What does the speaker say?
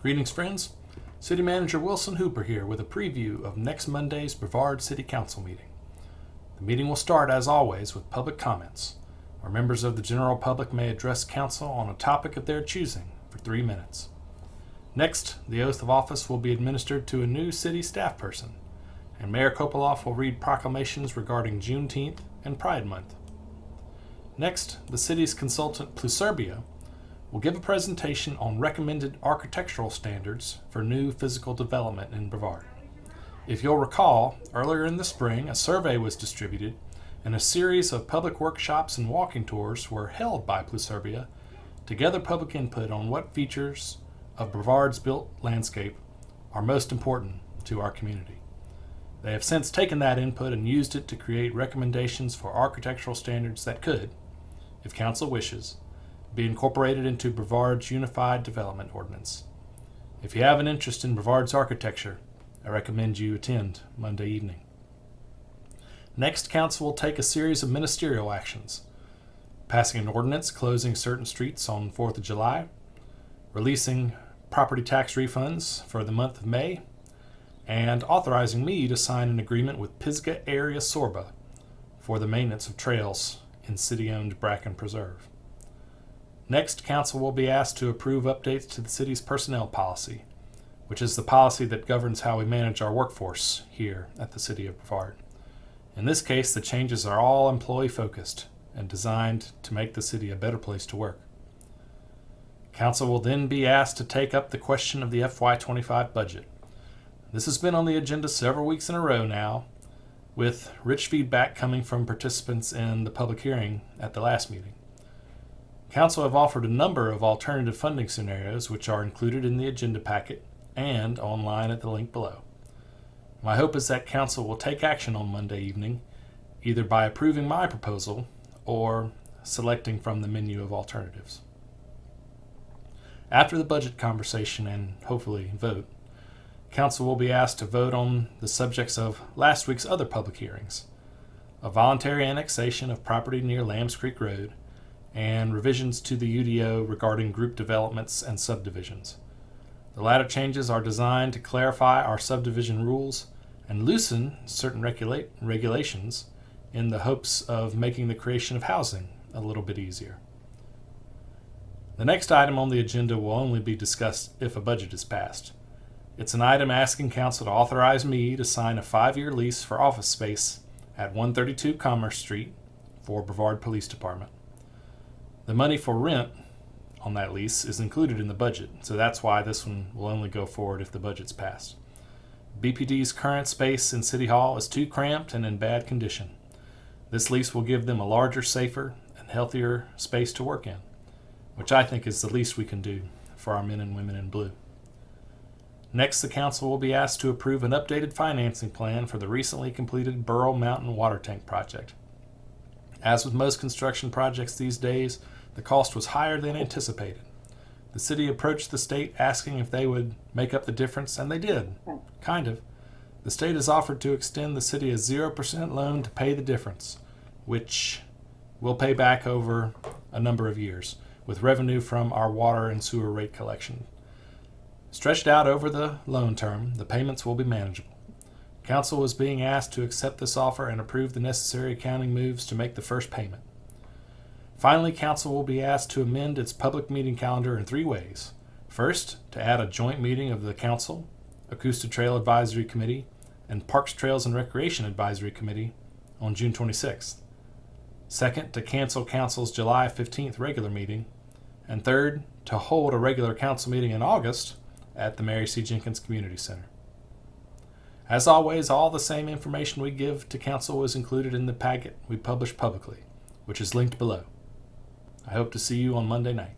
Greetings, friends. City Manager Wilson Hooper here with a preview of next Monday's Brevard City Council meeting. The meeting will start, as always, with public comments, where members of the general public may address council on a topic of their choosing for 3 minutes. Next, the oath of office will be administered to a new city staff person, and Mayor Kopoloff will read proclamations regarding Juneteenth and Pride Month. Next, the city's consultant Pluserbia will give a presentation on recommended architectural standards for new physical development in Brevard. If you'll recall, earlier in the spring, a survey was distributed and a series of public workshops and walking tours were held by Pluserbia to gather public input on what features of Brevard's built landscape are most important to our community. They have since taken that input and used it to create recommendations for architectural standards that could, if council wishes, be incorporated into Brevard's Unified Development Ordinance. If you have an interest in Brevard's architecture, I recommend you attend Monday evening. Next, council will take a series of ministerial actions, passing an ordinance closing certain streets on 4th of July, releasing property tax refunds for the month of May, and authorizing me to sign an agreement with Pisgah Area Sorba for the maintenance of trails in city-owned Bracken Preserve. Next, council will be asked to approve updates to the city's personnel policy, which is the policy that governs how we manage our workforce here at the City of Brevard. In this case, the changes are all employee-focused and designed to make the city a better place to work. Council will then be asked to take up the question of the FY25 budget. This has been on the agenda several weeks in a row now, with rich feedback coming from participants in the public hearing at the last meeting. Council have offered a number of alternative funding scenarios which are included in the agenda packet and online at the link below. My hope is that Council will take action on Monday evening, either by approving my proposal or selecting from the menu of alternatives. After the budget conversation and hopefully vote, Council will be asked to vote on the subjects of last week's other public hearings: a voluntary annexation of property near Lambs Creek Road, and revisions to the UDO regarding group developments and subdivisions. The latter changes are designed to clarify our subdivision rules and loosen certain regulations in the hopes of making the creation of housing a little bit easier. The next item on the agenda will only be discussed if a budget is passed. It's an item asking Council to authorize me to sign a 5-year lease for office space at 132 Commerce Street for Brevard Police Department. The money for rent on that lease is included in the budget, so that's why this one will only go forward if the budget's passed. BPD's current space in City Hall is too cramped and in bad condition. This lease will give them a larger, safer, and healthier space to work in, which I think is the least we can do for our men and women in blue. Next, the Council will be asked to approve an updated financing plan for the recently completed Burl Mountain Water Tank project. As with most construction projects these days, the cost was higher than anticipated. The city approached the state asking if they would make up the difference, and they did, kind of. The state has offered to extend the city a 0% loan to pay the difference, which will pay back over a number of years, with revenue from our water and sewer rate collection. Stretched out over the loan term, the payments will be manageable. Council is being asked to accept this offer and approve the necessary accounting moves to make the first payment. Finally, Council will be asked to amend its public meeting calendar in 3 ways. First, to add a joint meeting of the Council, Acoustic Trail Advisory Committee, and Parks, Trails, and Recreation Advisory Committee on June 26th. Second, to cancel Council's July 15th regular meeting. And third, to hold a regular Council meeting in August at the Mary C. Jenkins Community Center. As always, all the same information we give to Council is included in the packet we publish publicly, which is linked below. I hope to see you on Monday night.